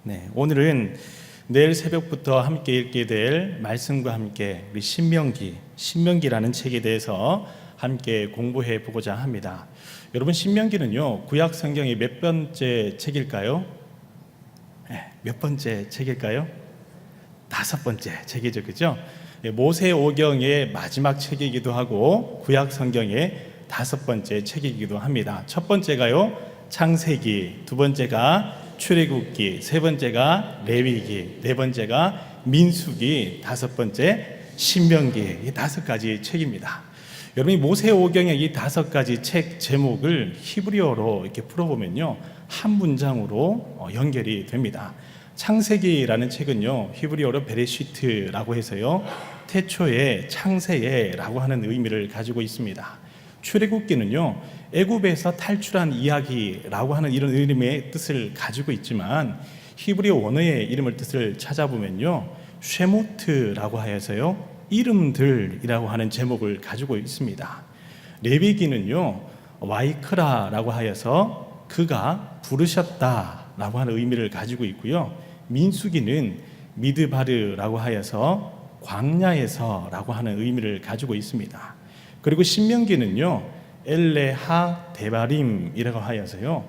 네, 오늘은 내일 새벽부터 함께 읽게 될 말씀과 함께 우리 신명기라는 책에 대해서 함께 공부해 보고자 합니다. 여러분, 신명기는요, 구약 성경의 몇 번째 책일까요? 네, 몇 번째 책일까요? 5번째 책이죠, 그죠? 모세오경의 마지막 책이기도 하고 구약 성경의 5번째 책이기도 합니다. 첫 번째가요, 창세기, 두 번째가 출애굽기, 세 번째가 레위기, 네 번째가 민수기, 다섯 번째 신명기, 이 5가지 책입니다. 여러분이 모세오경의 이 5가지 책 제목을 히브리어로 이렇게 풀어보면요, 한 문장으로 연결이 됩니다. 창세기라는 책은요, 히브리어로 베레시트라고 해서요, 태초에, 창세에 라고 하는 의미를 가지고 있습니다. 출애굽기는요, 애굽에서 탈출한 이야기라고 하는 이런 이름의 뜻을 가지고 있지만 히브리어 원어의 이름을 뜻을 찾아보면요, 쉐모트라고 하여서요, 이름들이라고 하는 제목을 가지고 있습니다. 레위기는요, 와이크라라고 하여서 그가 부르셨다라고 하는 의미를 가지고 있고요, 민수기는 미드바르라고 하여서 광야에서라고 하는 의미를 가지고 있습니다. 그리고 신명기는요, 엘레하 데바림이라고 하여서요,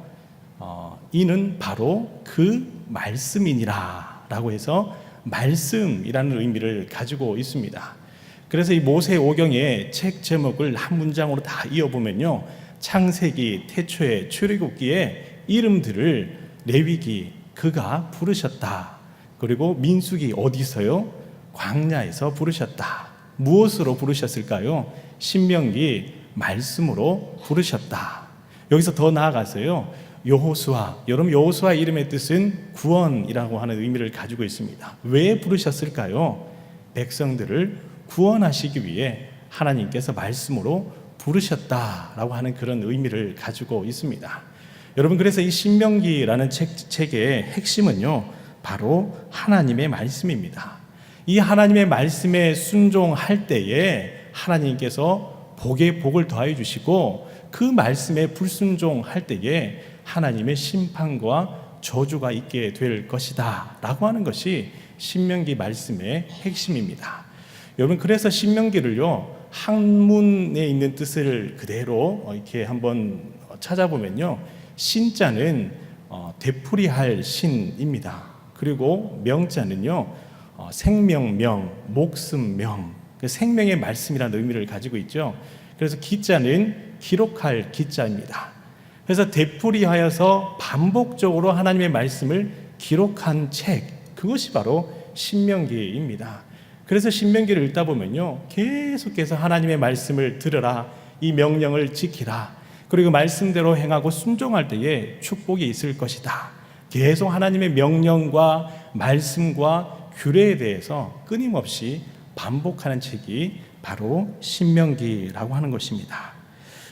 이는 바로 그 말씀이니라 라고 해서 말씀이라는 의미를 가지고 있습니다. 그래서 이 모세오경의 책 제목을 한 문장으로 다 이어보면요, 창세기, 태초에, 출애굽기의 이름들을 레위기, 그가 부르셨다. 그리고 민수기, 어디서요? 광야에서 부르셨다. 무엇으로 부르셨을까요? 신명기, 말씀으로 부르셨다. 여기서 더 나아가서요, 여호수아, 여러분 여호수아 이름의 뜻은 구원이라고 하는 의미를 가지고 있습니다. 왜 부르셨을까요? 백성들을 구원하시기 위해 하나님께서 말씀으로 부르셨다라고 하는 그런 의미를 가지고 있습니다. 여러분, 그래서 이 신명기라는 책의 핵심은요, 바로 하나님의 말씀입니다. 이 하나님의 말씀에 순종할 때에 하나님께서 복에 복을 더하여 주시고, 그 말씀에 불순종할 때에 하나님의 심판과 저주가 있게 될 것이다 라고 하는 것이 신명기 말씀의 핵심입니다. 여러분, 그래서 신명기를요, 한문에 있는 뜻을 그대로 이렇게 한번 찾아보면요, 신자는 되풀이할 신입니다. 그리고 명자는요, 생명명, 목숨명, 생명의 말씀이라는 의미를 가지고 있죠. 그래서 기자는 기록할 기자입니다. 그래서 되풀이하여서 반복적으로 하나님의 말씀을 기록한 책, 그것이 바로 신명기입니다. 그래서 신명기를 읽다 보면요, 계속해서 하나님의 말씀을 들으라, 이 명령을 지키라, 그리고 말씀대로 행하고 순종할 때에 축복이 있을 것이다. 계속 하나님의 명령과 말씀과 규례에 대해서 끊임없이 반복하는 책이 바로 신명기라고 하는 것입니다.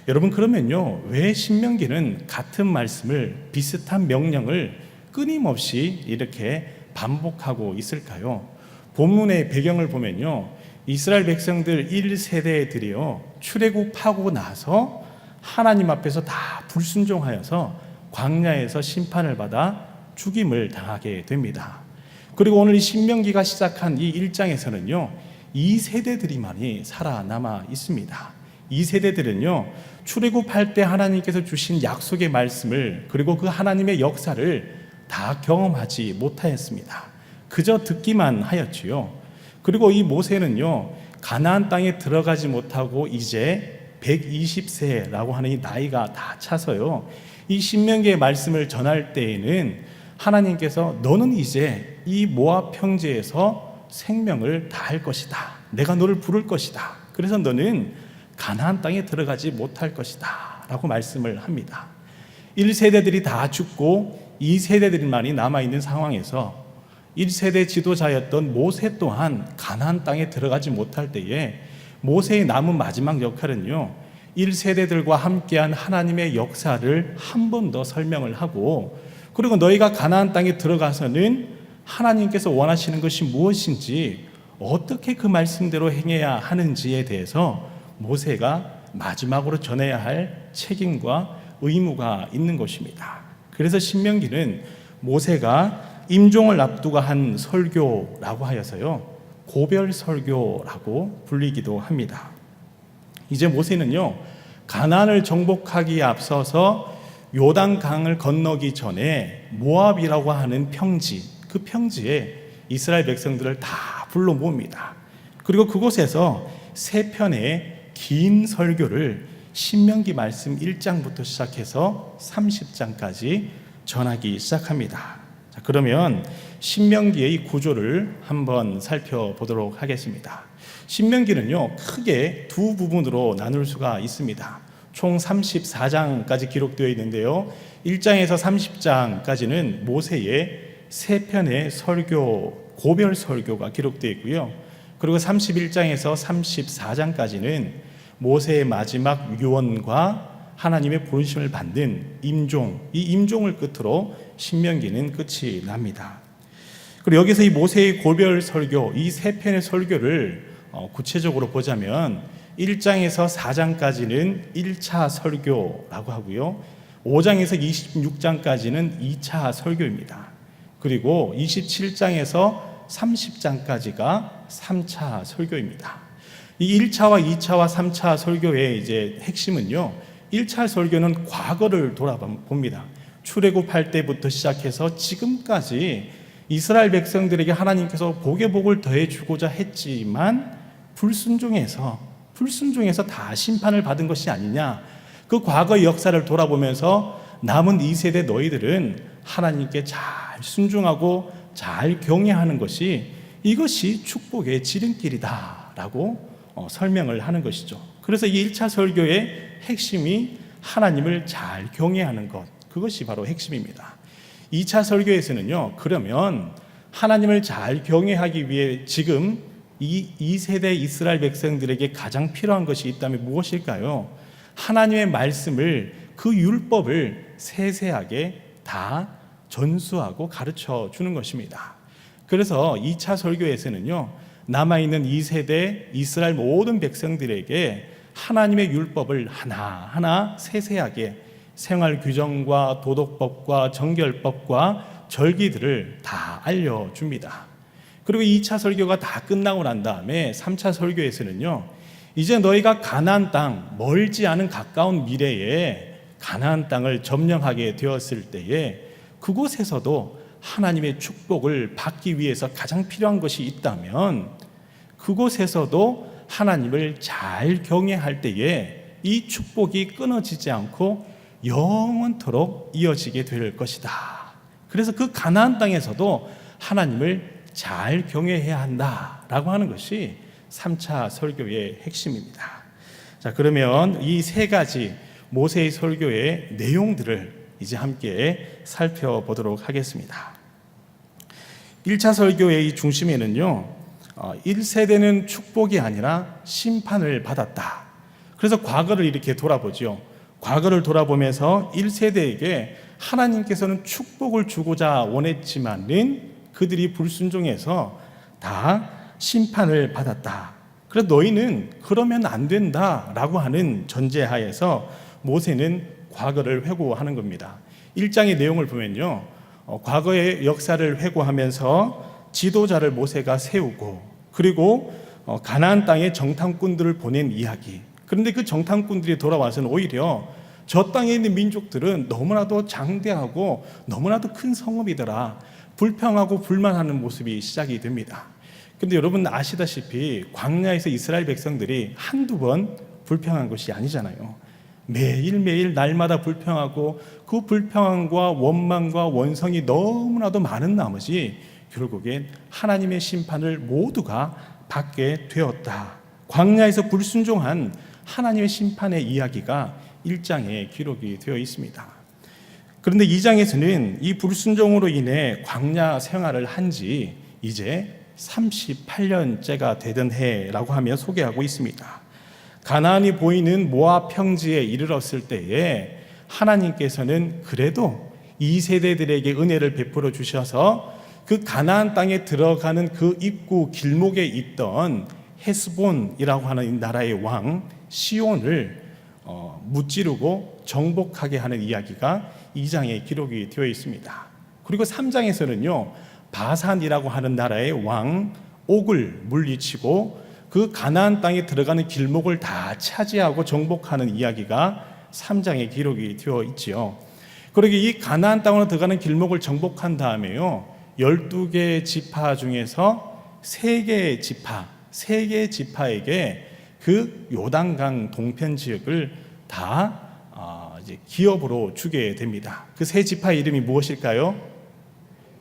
여러분, 그러면요, 왜 신명기는 같은 말씀을, 비슷한 명령을 끊임없이 이렇게 반복하고 있을까요? 본문의 배경을 보면요, 이스라엘 백성들 1세대들이요, 출애굽하고 나서 하나님 앞에서 다 불순종하여서 광야에서 심판을 받아 죽임을 당하게 됩니다. 그리고 오늘 이 신명기가 시작한 이 1장에서는요, 이 세대들이만이 살아남아 있습니다. 이 세대들은요, 출애굽할 때 하나님께서 주신 약속의 말씀을, 그리고 그 하나님의 역사를 다 경험하지 못하였습니다. 그저 듣기만 하였지요. 그리고 이 모세는요, 가나안 땅에 들어가지 못하고 이제 120세라고 하는 이 나이가 다 차서요, 이 신명기의 말씀을 전할 때에는 하나님께서 너는 이제 이 모압 평지에서 생명을 다할 것이다. 내가 너를 부를 것이다. 그래서 너는 가나안 땅에 들어가지 못할 것이다 라고 말씀을 합니다. 1세대들이 다 죽고 2세대들만이 남아있는 상황에서 1세대 지도자였던 모세 또한 가나안 땅에 들어가지 못할 때에 모세의 남은 마지막 역할은요, 1세대들과 함께한 하나님의 역사를 한 번 더 설명을 하고, 그리고 너희가 가나안 땅에 들어가서는 하나님께서 원하시는 것이 무엇인지, 어떻게 그 말씀대로 행해야 하는지에 대해서 모세가 마지막으로 전해야 할 책임과 의무가 있는 것입니다. 그래서 신명기는 모세가 임종을 앞두고 한 설교라고 하여서요, 고별 설교라고 불리기도 합니다. 이제 모세는요, 가나안을 정복하기에 앞서서 요단강을 건너기 전에 모압이라고 하는 평지, 그 평지에 이스라엘 백성들을 다 불러 모읍니다. 그리고 그곳에서 세 편의 긴 설교를 신명기 말씀 1장부터 시작해서 30장까지 전하기 시작합니다. 자, 그러면 신명기의 이 구조를 한번 살펴보도록 하겠습니다. 신명기는요, 크게 두 부분으로 나눌 수가 있습니다. 총 34장까지 기록되어 있는데요, 1장에서 30장까지는 모세의 세 편의 설교, 고별 설교가 기록되어 있고요, 그리고 31장에서 34장까지는 모세의 마지막 유언과 하나님의 부르심을 받는 임종, 이 임종을 끝으로 신명기는 끝이 납니다. 그리고 여기서 이 모세의 고별 설교, 이 세 편의 설교를 구체적으로 보자면 1장에서 4장까지는 1차 설교라고 하고요, 5장에서 26장까지는 2차 설교입니다. 그리고 27장에서 30장까지가 3차 설교입니다. 이 1차와 2차와 3차 설교의 이제 핵심은요, 1차 설교는 과거를 돌아봅니다. 출애굽할 때부터 시작해서 지금까지 이스라엘 백성들에게 하나님께서 복의 복을 더해 주고자 했지만 불순종해서 다 심판을 받은 것이 아니냐, 그 과거의 역사를 돌아보면서 남은 2세대 너희들은 하나님께 잘 순종하고 잘 경외하는 것이, 이것이 축복의 지름길이다 라고 설명을 하는 것이죠. 그래서 이 1차 설교의 핵심이 하나님을 잘 경외하는 것, 그것이 바로 핵심입니다. 2차 설교에서는요, 그러면 하나님을 잘 경외하기 위해 지금 이 2세대 이스라엘 백성들에게 가장 필요한 것이 있다면 무엇일까요? 하나님의 말씀을, 그 율법을 세세하게 다 전수하고 가르쳐 주는 것입니다. 그래서 2차 설교에서는요, 남아있는 2세대 이스라엘 모든 백성들에게 하나님의 율법을 하나하나 세세하게 생활 규정과 도덕법과 정결법과 절기들을 다 알려줍니다. 그리고 2차 설교가 다 끝나고 난 다음에 3차 설교에서는요, 이제 너희가 가나안 땅, 멀지 않은 가까운 미래에 가나안 땅을 점령하게 되었을 때에 그곳에서도 하나님의 축복을 받기 위해서 가장 필요한 것이 있다면 그곳에서도 하나님을 잘 경외할 때에 이 축복이 끊어지지 않고 영원토록 이어지게 될 것이다. 그래서 그 가나안 땅에서도 하나님을 잘 경외해야 한다라고 하는 것이 3차 설교의 핵심입니다. 자, 그러면 이 세 가지 모세의 설교의 내용들을 이제 함께 살펴보도록 하겠습니다. 1차 설교의 중심에는요, 1세대는 축복이 아니라 심판을 받았다. 그래서 과거를 이렇게 돌아보죠. 과거를 돌아보면서 1세대에게 하나님께서는 축복을 주고자 원했지만은 그들이 불순종해서 다 심판을 받았다. 그래서 너희는 그러면 안 된다라고 하는 전제하에서 모세는 과거를 회고하는 겁니다. 1장의 내용을 보면요, 과거의 역사를 회고하면서 지도자를 모세가 세우고, 그리고 가나안 땅에 정탐꾼들을 보낸 이야기. 그런데 그 정탐꾼들이 돌아와서는 오히려 저 땅에 있는 민족들은 너무나도 장대하고 너무나도 큰 성읍이더라, 불평하고 불만하는 모습이 시작이 됩니다. 근데 여러분 아시다시피 광야에서 이스라엘 백성들이 한두 번 불평한 것이 아니잖아요. 매일매일 날마다 불평하고 그 불평함과 원망과 원성이 너무나도 많은 나머지 결국엔 하나님의 심판을 모두가 받게 되었다. 광야에서 불순종한 하나님의 심판의 이야기가 1장에 기록이 되어 있습니다. 그런데 2장에서는 이 불순종으로 인해 광야 생활을 한 지 이제 38년째가 되던 해라고 하며 소개하고 있습니다. 가나안이 보이는 모압 평지에 이르렀을 때에 하나님께서는 그래도 2세대들에게 은혜를 베풀어 주셔서 그 가나안 땅에 들어가는 그 입구 길목에 있던 헤스본이라고 하는 나라의 왕 시온을 무찌르고 정복하게 하는 이야기가 2장에 기록이 되어 있습니다. 그리고 3장에서는요, 바산이라고 하는 나라의 왕 옥을 물리치고 그 가나안 땅에 들어가는 길목을 다 차지하고 정복하는 이야기가 3장에 기록이 되어 있지요. 그러게 이 가나안 땅으로 들어가는 길목을 정복한 다음에요, 12개 지파 중에서 3개의 지파에게 그 요단강 동편 지역을 다 이제 기업으로 주게 됩니다. 그 세 지파의 이름이 무엇일까요?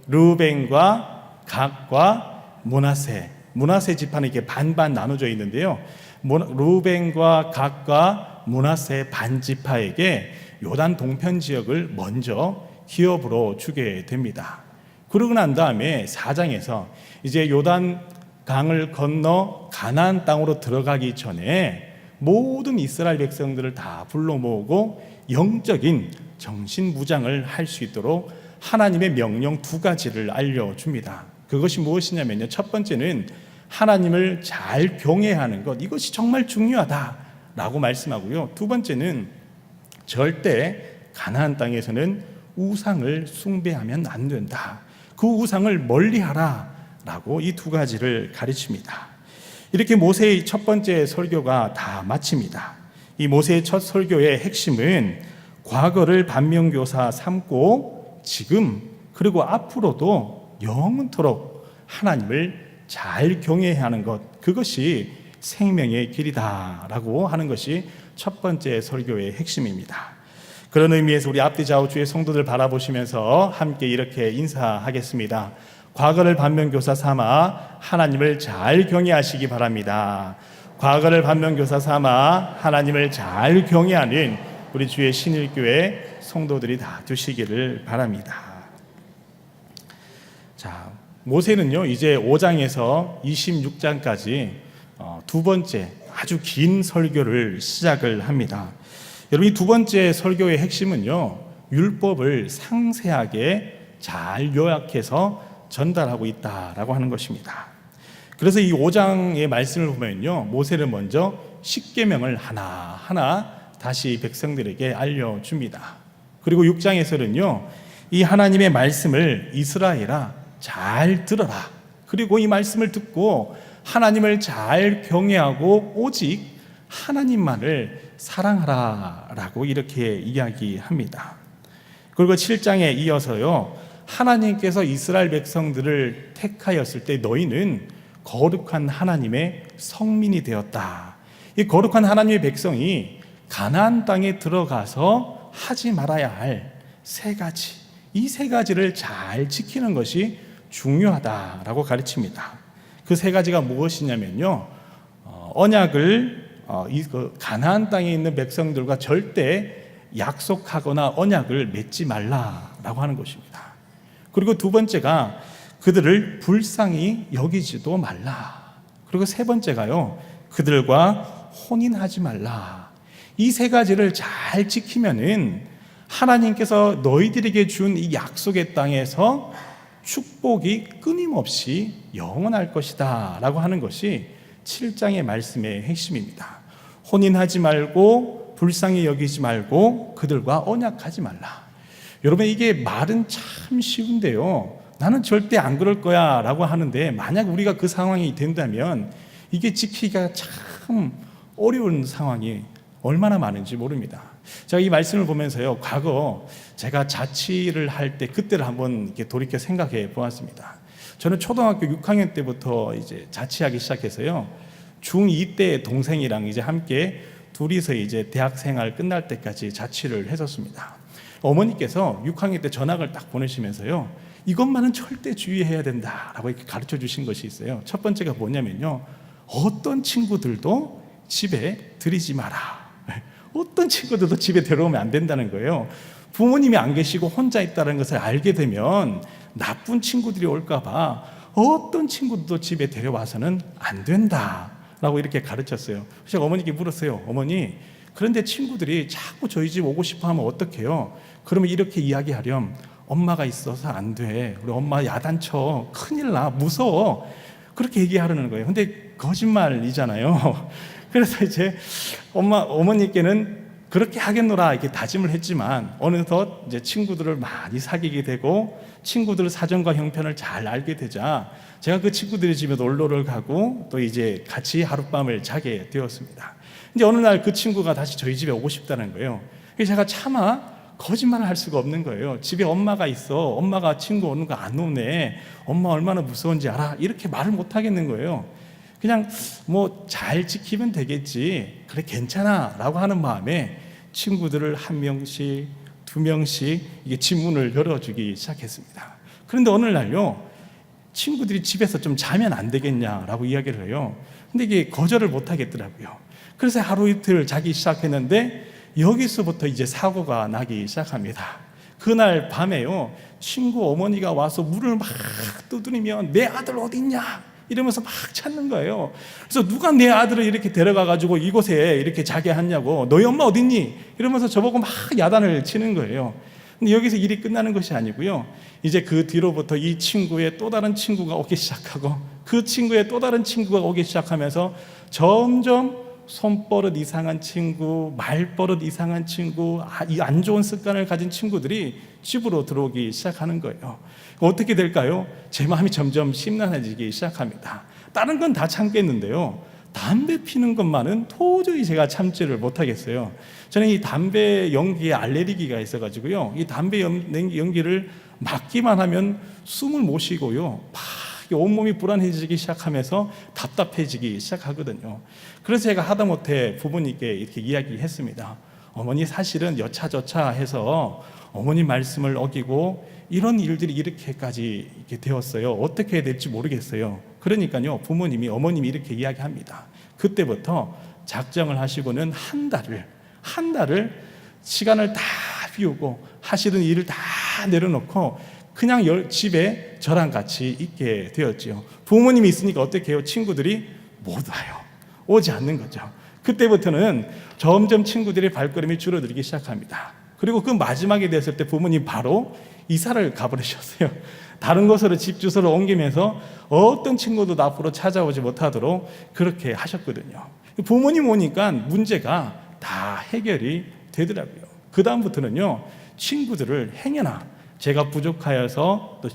르우벤과 갓과 므낫세 지파는 이렇게 반반 나눠져 있는데요. 르우벤과 갓과 므낫세 반 지파에게 요단 동편 지역을 먼저 기업으로 주게 됩니다. 그러고 난 다음에 4장에서 이제 요단 강을 건너 가나안 땅으로 들어가기 전에 모든 이스라엘 백성들을 다 불러 모으고 영적인 정신무장을 할 수 있도록 하나님의 명령 2가지를 알려줍니다. 그것이 무엇이냐면요, 첫 번째는 하나님을 잘 경외하는 것, 이것이 정말 중요하다라고 말씀하고요, 두 번째는 절대 가나안 땅에서는 우상을 숭배하면 안 된다, 그 우상을 멀리하라 라고 이 2가지를 가르칩니다. 이렇게 모세의 첫 번째 설교가 다 마칩니다. 이 모세의 첫 설교의 핵심은 과거를 반면교사 삼고 지금 그리고 앞으로도 영원토록 하나님을 잘 경외해야 하는 것, 그것이 생명의 길이다라고 하는 것이 첫 번째 설교의 핵심입니다. 그런 의미에서 우리 앞뒤 좌우 주의 성도들 바라보시면서 함께 이렇게 인사하겠습니다. 과거를 반면교사 삼아 하나님을 잘 경외하시기 바랍니다. 과거를 반면교사 삼아 하나님을 잘 경외하는 우리 주의 신일교회 성도들이 다 되시기를 바랍니다. 자, 모세는요, 이제 5장에서 26장까지 두 번째 아주 긴 설교를 시작을 합니다. 여러분, 이 두 번째 설교의 핵심은요, 율법을 상세하게 잘 요약해서 전달하고 있다라고 하는 것입니다. 그래서 이 5장의 말씀을 보면요, 모세는 먼저 십계명을 하나하나 다시 백성들에게 알려줍니다. 그리고 6장에서는요, 이 하나님의 말씀을 이스라엘아 잘 들어라, 그리고 이 말씀을 듣고 하나님을 잘 경외하고 오직 하나님만을 사랑하라 라고 이렇게 이야기합니다. 그리고 7장에 이어서요, 하나님께서 이스라엘 백성들을 택하였을 때 너희는 거룩한 하나님의 성민이 되었다. 이 거룩한 하나님의 백성이 가나안 땅에 들어가서 하지 말아야 할 3가지, 이 3가지를 잘 지키는 것이 중요하다라고 가르칩니다. 그 3가지가 무엇이냐면요, 언약을 가나안 땅에 있는 백성들과 절대 약속하거나 언약을 맺지 말라라고 하는 것입니다. 그리고 두 번째가 그들을 불쌍히 여기지도 말라. 그리고 세 번째가요, 그들과 혼인하지 말라. 이 3가지를 잘 지키면은 하나님께서 너희들에게 준 이 약속의 땅에서 축복이 끊임없이 영원할 것이다 라고 하는 것이 7장의 말씀의 핵심입니다. 혼인하지 말고 불쌍히 여기지 말고 그들과 언약하지 말라. 여러분, 이게 말은 참 쉬운데요, 나는 절대 안 그럴 거야 라고 하는데 만약 우리가 그 상황이 된다면 이게 지키기가 참 어려운 상황이 얼마나 많은지 모릅니다. 제가 이 말씀을 보면서요, 과거 제가 자취를 할 때 그때를 한번 이렇게 돌이켜 생각해 보았습니다. 저는 초등학교 6학년 때부터 이제 자취하기 시작해서요, 중2 때 동생이랑 이제 함께 둘이서 이제 대학생활 끝날 때까지 자취를 했었습니다. 어머니께서 6학년 때 전학을 딱 보내시면서요, 이것만은 절대 주의해야 된다라고 이렇게 가르쳐 주신 것이 있어요. 첫 번째가 뭐냐면요, 어떤 친구들도 집에 들이지 마라. 어떤 친구들도 집에 들어오면 안 된다는 거예요. 부모님이 안 계시고 혼자 있다는 것을 알게 되면 나쁜 친구들이 올까 봐 어떤 친구들도 집에 데려와서는 안 된다라고 이렇게 가르쳤어요. 제가 어머니께 물었어요. 어머니, 그런데 친구들이 자꾸 저희 집 오고 싶어 하면 어떡해요? 그러면 이렇게 이야기하렴. 엄마가 있어서 안 돼. 우리 엄마 야단쳐. 큰일 나. 무서워. 그렇게 얘기하려는 거예요. 근데 거짓말이잖아요. 그래서 이제 어머니께는 그렇게 하겠노라 이렇게 다짐을 했지만 어느덧 이제 친구들을 많이 사귀게 되고 친구들 사정과 형편을 잘 알게 되자 제가 그 친구들의 집에 놀러를 가고 또 이제 같이 하룻밤을 자게 되었습니다. 이제 어느 날 그 친구가 다시 저희 집에 오고 싶다는 거예요. 그래서 제가 차마 거짓말을 할 수가 없는 거예요. 집에 엄마가 있어. 엄마가 친구 오는 거 안 오네. 엄마 얼마나 무서운지 알아. 이렇게 말을 못 하겠는 거예요. 그냥 뭐 잘 지키면 되겠지. 그래 괜찮아 라고 하는 마음에 친구들을 한 명씩 두 명씩 이게 집 문을 열어주기 시작했습니다. 그런데 어느 날요 친구들이 집에서 좀 자면 안 되겠냐라고 이야기를 해요. 근데 이게 거절을 못 하겠더라고요. 그래서 하루 이틀 자기 시작했는데 여기서부터 이제 사고가 나기 시작합니다. 그날 밤에요 친구 어머니가 와서 문을 막 두드리면 내 아들 어디 있냐 이러면서 막 찾는 거예요. 그래서 누가 내 아들을 이렇게 데려가 가지고 이곳에 이렇게 자게 하냐고, 너희 엄마 어디 있니 이러면서 저보고 막 야단을 치는 거예요. 근데 여기서 일이 끝나는 것이 아니고요 이제 그 뒤로부터 이 친구의 또 다른 친구가 오기 시작하고 그 친구의 또 다른 친구가 오기 시작하면서 점점 손버릇 이상한 친구, 말버릇 이상한 친구, 이 안 좋은 습관을 가진 친구들이 집으로 들어오기 시작하는 거예요. 어떻게 될까요? 제 마음이 점점 심란해지기 시작합니다. 다른 건 다 참겠는데요 담배 피는 것만은 도저히 제가 참지를 못하겠어요. 저는 이 담배 연기에 알레르기가 있어가지고요 이 담배 연기를 맡기만 하면 숨을 못 쉬고요 막 온몸이 불안해지기 시작하면서 답답해지기 시작하거든요. 그래서 제가 하다못해 부모님께 이렇게 이야기했습니다. 어머니 사실은 여차저차 해서 어머니 말씀을 어기고 이런 일들이 이렇게까지 이렇게 되었어요. 어떻게 해야 될지 모르겠어요. 그러니까요 부모님이 어머님이 이렇게 이야기합니다. 그때부터 작정을 하시고는 한 달을 시간을 다 비우고 하시던 일을 다 내려놓고 그냥 집에 저랑 같이 있게 되었지요. 부모님이 있으니까 어떻게 해요? 친구들이 못 와요. 오지 않는 거죠. 그때부터는 점점 친구들의 발걸음이 줄어들기 시작합니다. 그리고 그 마지막에 됐을 때 부모님 바로 이사를 가버리셨어요. 다른 곳으로 집 주소를 옮기면서 어떤 친구도 앞으로 찾아오지 못하도록 그렇게 하셨거든요. 부모님 오니까 문제가 다 해결이 되더라고요. 그 다음부터는요 친구들을 행여나 제가 부족하여서 또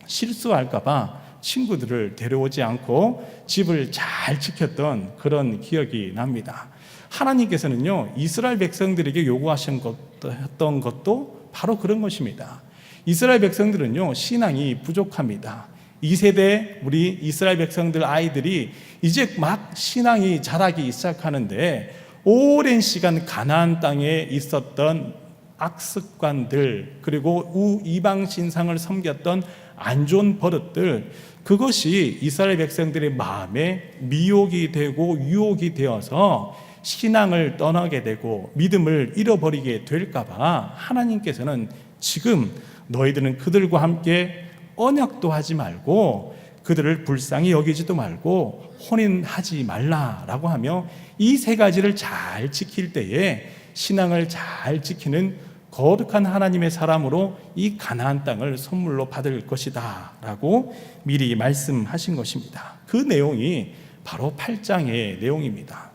실수할까봐 친구들을 데려오지 않고 집을 잘 지켰던 그런 기억이 납니다. 하나님께서는요 이스라엘 백성들에게 요구하셨던 것도 바로 그런 것입니다. 이스라엘 백성들은요 신앙이 부족합니다. 2세대 우리 이스라엘 백성들 아이들이 이제 막 신앙이 자라기 시작하는데 오랜 시간 가나안 땅에 있었던 악습관들 그리고 이방 신상을 섬겼던 안 좋은 버릇들 그것이 이스라엘 백성들의 마음에 미혹이 되고 유혹이 되어서 신앙을 떠나게 되고 믿음을 잃어버리게 될까봐 하나님께서는 지금 너희들은 그들과 함께 언약도 하지 말고 그들을 불쌍히 여기지도 말고 혼인하지 말라라고 하며 이 세 가지를 잘 지킬 때에 신앙을 잘 지키는 거룩한 하나님의 사람으로 이 가나안 땅을 선물로 받을 것이다 라고 미리 말씀하신 것입니다. 그 내용이 바로 8장의 내용입니다.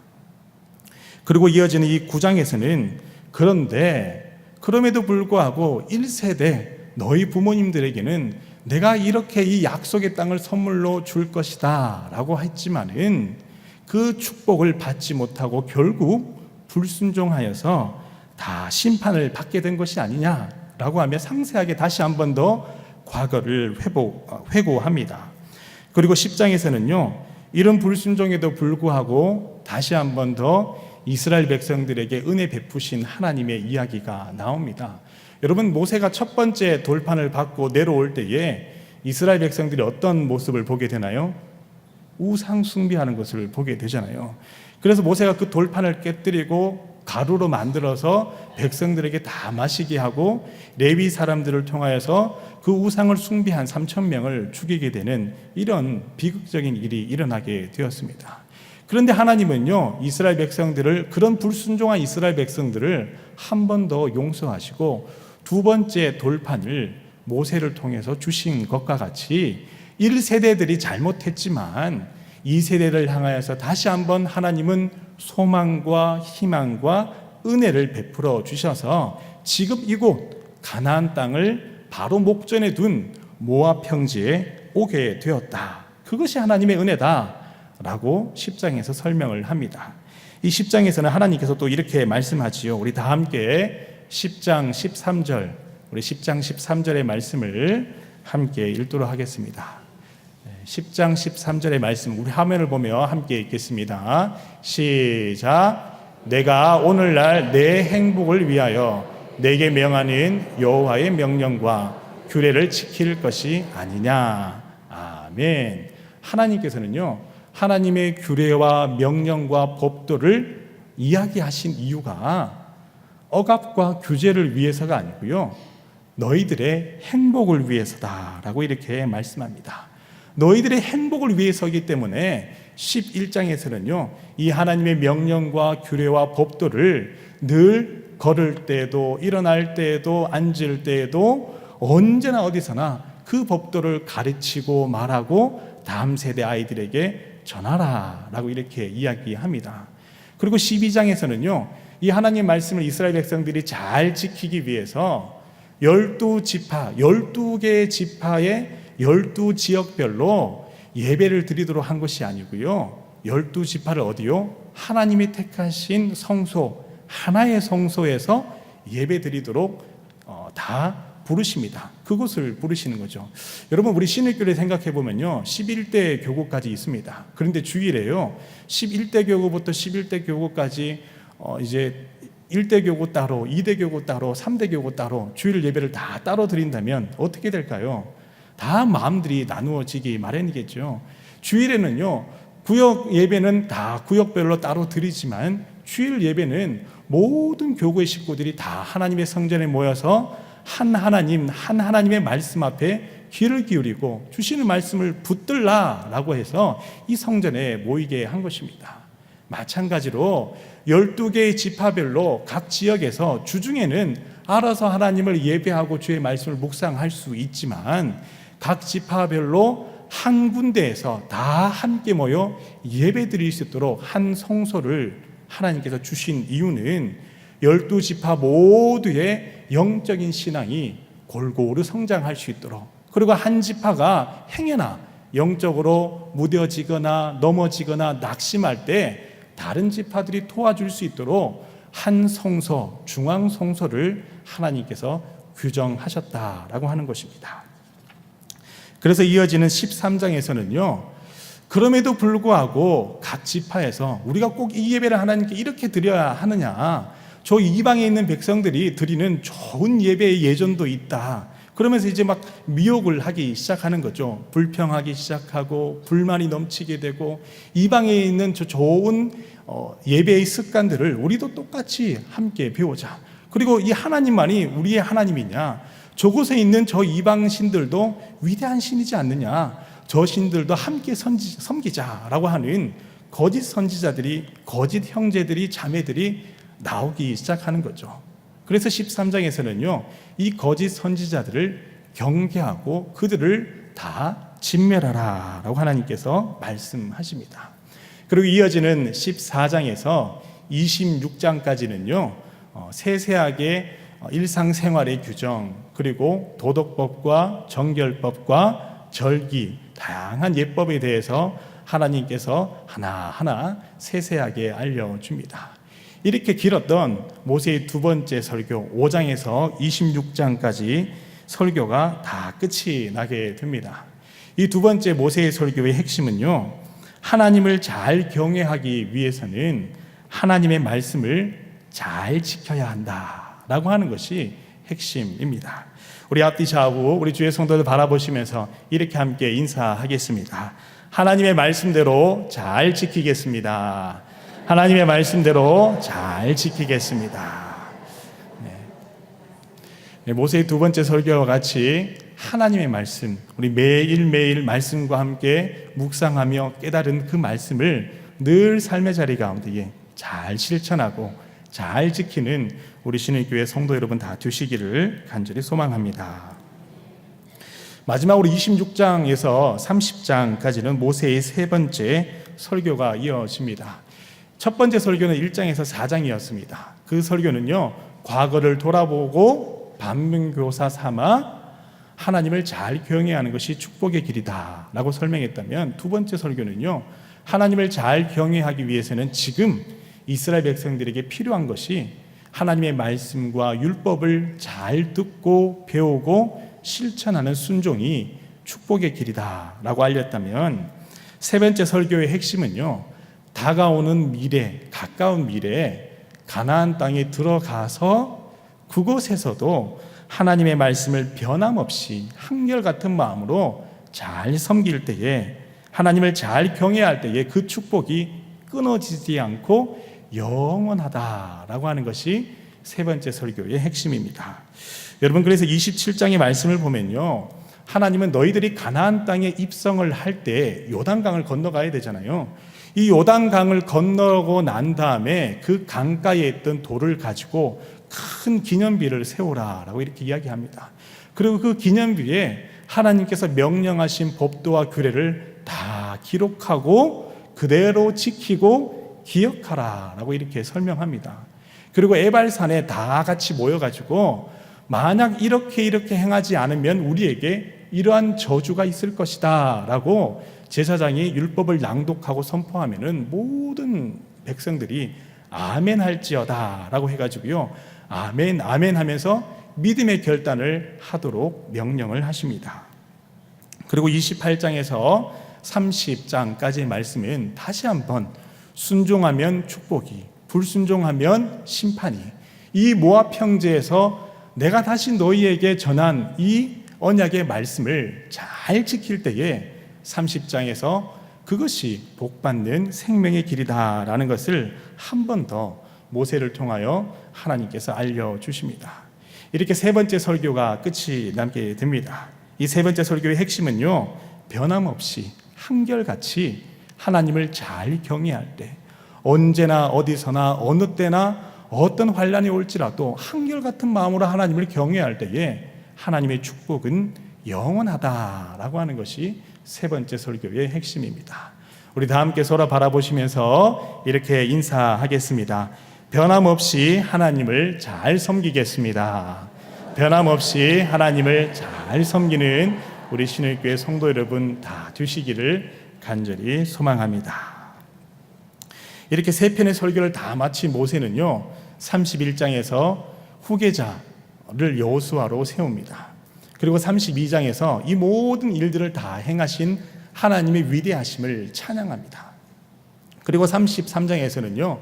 그리고 이어지는 이 9장에서는 그런데 그럼에도 불구하고 1세대 너희 부모님들에게는 내가 이렇게 이 약속의 땅을 선물로 줄 것이다 라고 했지만은 그 축복을 받지 못하고 결국 불순종하여서 다 심판을 받게 된 것이 아니냐라고 하며 상세하게 다시 한 번 더 과거를 회고합니다. 그리고 10장에서는요 이런 불순종에도 불구하고 다시 한 번 더 이스라엘 백성들에게 은혜 베푸신 하나님의 이야기가 나옵니다. 여러분 모세가 첫 번째 돌판을 받고 내려올 때에 이스라엘 백성들이 어떤 모습을 보게 되나요? 우상 숭배하는 것을 보게 되잖아요. 그래서 모세가 그 돌판을 깨뜨리고 가루로 만들어서 백성들에게 다 마시게 하고 레위 사람들을 통하여서 그 우상을 숭배한 3,000명을 죽이게 되는 이런 비극적인 일이 일어나게 되었습니다. 그런데 하나님은요 이스라엘 백성들을 그런 불순종한 이스라엘 백성들을 한 번 더 용서하시고 두 번째 돌판을 모세를 통해서 주신 것과 같이 1세대들이 잘못했지만 2세대를 향하여서 다시 한번 하나님은 소망과 희망과 은혜를 베풀어 주셔서 지금 이곳 가나안 땅을 바로 목전에 둔 모압 평지에 오게 되었다. 그것이 하나님의 은혜다라고 10장에서 설명을 합니다. 이 10장에서는 하나님께서 또 이렇게 말씀하지요. 우리 다 함께 10장 13절, 우리 10장 13절의 말씀을 함께 읽도록 하겠습니다. 10장 13절의 말씀, 우리 화면을 보며 함께 읽겠습니다. 시작. 내가 오늘날 내 행복을 위하여 내게 명하는 여호와의 명령과 규례를 지킬 것이 아니냐. 아멘. 하나님께서는요, 하나님의 규례와 명령과 법도를 이야기하신 이유가 억압과 규제를 위해서가 아니고요, 너희들의 행복을 위해서다라고 이렇게 말씀합니다. 너희들의 행복을 위해서이기 때문에 11장에서는요, 이 하나님의 명령과 규례와 법도를 늘 걸을 때에도, 일어날 때에도, 앉을 때에도 언제나 어디서나 그 법도를 가르치고 말하고 다음 세대 아이들에게 전하라 라고 이렇게 이야기합니다. 그리고 12장에서는요, 이 하나님 말씀을 이스라엘 백성들이 잘 지키기 위해서 12지파, 12개의 지파의 12지역별로 예배를 드리도록 한 것이 아니고요, 12지파를 어디요? 하나님이 택하신 성소, 하나의 성소에서 예배 드리도록 다 부르십니다. 그곳을 부르시는 거죠. 여러분, 우리 신일교회 생각해 보면요, 11대 교구까지 있습니다. 그런데 주일에요, 11대 교구부터 11대 교구까지 이제 1대 교구 따로, 2대 교구 따로, 3대 교구 따로 주일 예배를 다 따로 드린다면 어떻게 될까요? 다 마음들이 나누어지기 마련이겠죠. 주일에는요, 구역 예배는 다 구역별로 따로 드리지만 주일 예배는 모든 교구의 식구들이 다 하나님의 성전에 모여서 한 하나님의 말씀 앞에 귀를 기울이고 주시는 말씀을 붙들라라고 해서 이 성전에 모이게 한 것입니다. 마찬가지로 12개의 지파별로 각 지역에서 주중에는 알아서 하나님을 예배하고 주의 말씀을 묵상할 수 있지만 각 지파별로 한 군데에서 다 함께 모여 예배 드릴 수 있도록 한 성소를 하나님께서 주신 이유는 12지파 모두의 영적인 신앙이 골고루 성장할 수 있도록, 그리고 한 지파가 행여나 영적으로 무뎌지거나 넘어지거나 낙심할 때 다른 지파들이 도와줄 수 있도록 한 성소, 중앙 성소를 하나님께서 규정하셨다라고 하는 것입니다. 그래서 이어지는 13장에서는요, 그럼에도 불구하고 각 지파에서 우리가 꼭 이 예배를 하나님께 이렇게 드려야 하느냐, 저 이방에 있는 백성들이 드리는 좋은 예배의 예전도 있다, 그러면서 이제 막 미혹을 하기 시작하는 거죠. 불평하기 시작하고 불만이 넘치게 되고, 이방에 있는 저 좋은 예배의 습관들을 우리도 똑같이 함께 배우자. 그리고 이 하나님만이 우리의 하나님이냐, 저곳에 있는 저 이방 신들도 위대한 신이지 않느냐, 저 신들도 함께 섬기자라고 하는 거짓 선지자들이, 거짓 형제들이, 자매들이 나오기 시작하는 거죠. 그래서 13장에서는요, 이 거짓 선지자들을 경계하고 그들을 다 진멸하라 라고 하나님께서 말씀하십니다. 그리고 이어지는 14장에서 26장까지는요, 세세하게 일상생활의 규정, 그리고 도덕법과 정결법과 절기, 다양한 예법에 대해서 하나님께서 하나하나 세세하게 알려줍니다. 이렇게 길었던 모세의 두 번째 설교 5장에서 26장까지 설교가 다 끝이 나게 됩니다. 이 두 번째 모세의 설교의 핵심은요, 하나님을 잘 경외하기 위해서는 하나님의 말씀을 잘 지켜야 한다라고 하는 것이 핵심입니다. 우리 앞뒤 좌우 우리 주의 성도들 바라보시면서 이렇게 함께 인사하겠습니다. 하나님의 말씀대로 잘 지키겠습니다. 하나님의 말씀대로 잘 지키겠습니다. 네, 모세의 두 번째 설교와 같이 하나님의 말씀, 우리 매일매일 말씀과 함께 묵상하며 깨달은 그 말씀을 늘 삶의 자리 가운데 잘 실천하고 잘 지키는 우리 신일교회 성도 여러분 다 되시기를 간절히 소망합니다. 마지막으로 26장에서 30장까지는 모세의 세 번째 설교가 이어집니다. 첫 번째 설교는 1장에서 4장이었습니다. 그 설교는요, 과거를 돌아보고 반면교사 삼아 하나님을 잘 경외하는 하는 것이 축복의 길이다 라고 설명했다면, 두 번째 설교는요, 하나님을 잘 경외하기 위해서는 지금 이스라엘 백성들에게 필요한 것이 하나님의 말씀과 율법을 잘 듣고 배우고 실천하는 순종이 축복의 길이다 라고 알렸다면, 세 번째 설교의 핵심은요, 다가오는 미래, 가까운 미래에 가나안 땅에 들어가서 그곳에서도 하나님의 말씀을 변함없이 한결같은 마음으로 잘 섬길 때에, 하나님을 잘 경외할 때에 그 축복이 끊어지지 않고 영원하다라고 하는 것이 세 번째 설교의 핵심입니다. 여러분, 그래서 27장의 말씀을 보면요, 하나님은 너희들이 가나안 땅에 입성을 할 때 요단강을 건너가야 되잖아요. 이 요단강을 건너고 난 다음에 그 강가에 있던 돌을 가지고 큰 기념비를 세우라라고 이렇게 이야기합니다. 그리고 그 기념비에 하나님께서 명령하신 법도와 규례를 다 기록하고 그대로 지키고 기억하라라고 이렇게 설명합니다. 그리고 에발산에 다 같이 모여가지고 만약 이렇게 행하지 않으면 우리에게 이러한 저주가 있을 것이다 라고 제사장이 율법을 낭독하고 선포하면은 모든 백성들이 아멘 할지어다 라고 해가지고요, 아멘 아멘 하면서 믿음의 결단을 하도록 명령을 하십니다. 그리고 28장에서 30장까지의 말씀은 다시 한번 순종하면 축복이, 불순종하면 심판이, 이 모압 평지에서 내가 다시 너희에게 전한 이 언약의 말씀을 잘 지킬 때에 30장에서 그것이 복받는 생명의 길이다라는 것을 한 번 더 모세를 통하여 하나님께서 알려주십니다. 이렇게 세 번째 설교가 끝이 남게 됩니다. 이 세 번째 설교의 핵심은요, 변함없이 한결같이 하나님을 잘 경외할 때, 언제나 어디서나 어느 때나 어떤 환난이 올지라도 한결같은 마음으로 하나님을 경외할 때에 하나님의 축복은 영원하다라고 하는 것이 세 번째 설교의 핵심입니다. 우리 다 함께 서로 바라보시면서 이렇게 인사하겠습니다. 변함없이 하나님을 잘 섬기겠습니다. 변함없이 하나님을 잘 섬기는 우리 신일교회 성도 여러분 다 되시기를 간절히 소망합니다. 이렇게 세 편의 설교를 다 마친 모세는요, 31장에서 후계자를 여호수아로 세웁니다. 그리고 32장에서 이 모든 일들을 다 행하신 하나님의 위대하심을 찬양합니다. 그리고 33장에서는요,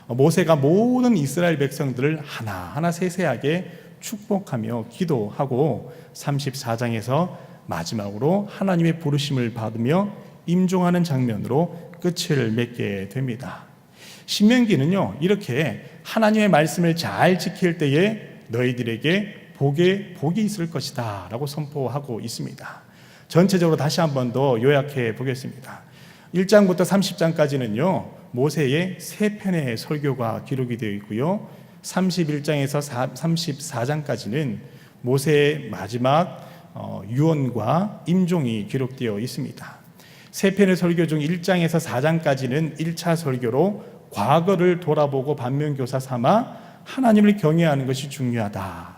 모세가 모든 이스라엘 백성들을 하나하나 세세하게 축복하며 기도하고 34장에서 마지막으로 하나님의 부르심을 받으며 임종하는 장면으로 끝을 맺게 됩니다. 신명기는요, 이렇게 하나님의 말씀을 잘 지킬 때에 너희들에게 복이 있을 것이다 라고 선포하고 있습니다. 전체적으로 다시 한 번 더 요약해 보겠습니다. 1장부터 30장까지는요, 모세의 세 편의 설교가 기록이 되어 있고요, 31장에서 34장까지는 모세의 마지막 유언과 임종이 기록되어 있습니다. 세 편의 설교 중 1장에서 4장까지는 1차 설교로 과거를 돌아보고 반면교사 삼아 하나님을 경외하는 것이 중요하다.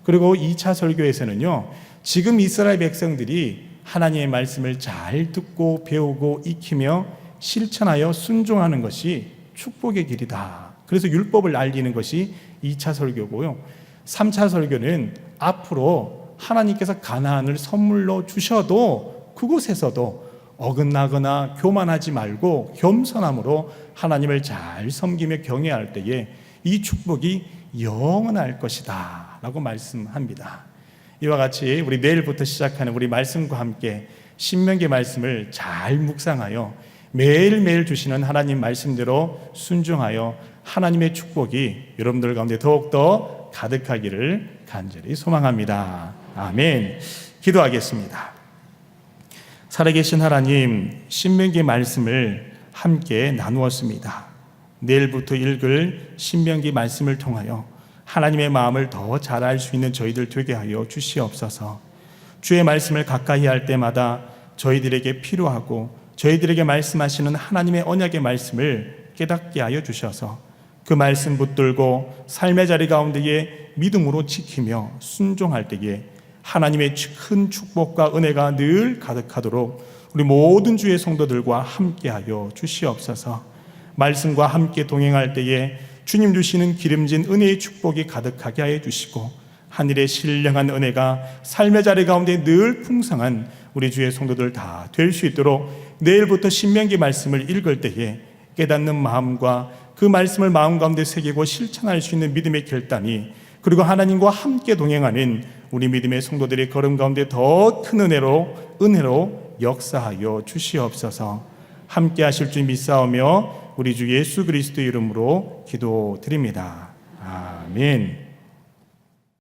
그리고 2차 설교에서는요, 지금 이스라엘 백성들이 하나님의 말씀을 잘 듣고 배우고 익히며 실천하여 순종하는 것이 축복의 길이다. 그래서 율법을 알리는 것이 2차 설교고요. 3차 설교는 앞으로 하나님께서 가나안을 선물로 주셔도 그곳에서도 어긋나거나 교만하지 말고 겸손함으로 하나님을 잘 섬기며 경외할 때에 이 축복이 영원할 것이다 라고 말씀합니다. 이와 같이 우리 내일부터 시작하는 우리 말씀과 함께 신명기 말씀을 잘 묵상하여 매일매일 주시는 하나님 말씀대로 순종하여 하나님의 축복이 여러분들 가운데 더욱더 가득하기를 간절히 소망합니다. 아멘. 기도하겠습니다. 살아계신 하나님, 신명기 말씀을 함께 나누었습니다. 내일부터 읽을 신명기 말씀을 통하여 하나님의 마음을 더 잘 알 수 있는 저희들 되게 하여 주시옵소서. 주의 말씀을 가까이 할 때마다 저희들에게 필요하고 저희들에게 말씀하시는 하나님의 언약의 말씀을 깨닫게 하여 주셔서 그 말씀 붙들고 삶의 자리 가운데에 믿음으로 지키며 순종할 때에 하나님의 큰 축복과 은혜가 늘 가득하도록 우리 모든 주의 성도들과 함께하여 주시옵소서. 말씀과 함께 동행할 때에 주님 주시는 기름진 은혜의 축복이 가득하게 하여 주시고 하늘의 신령한 은혜가 삶의 자리 가운데 늘 풍성한 우리 주의 성도들 다 될 수 있도록 내일부터 신명기 말씀을 읽을 때에 깨닫는 마음과 그 말씀을 마음 가운데 새기고 실천할 수 있는 믿음의 결단이, 그리고 하나님과 함께 동행하는 우리 믿음의 성도들의 걸음 가운데 더 큰 은혜로 역사하여 주시옵소서. 함께 하실 줄 믿사오며 우리 주 예수 그리스도 이름으로 기도드립니다. 아멘.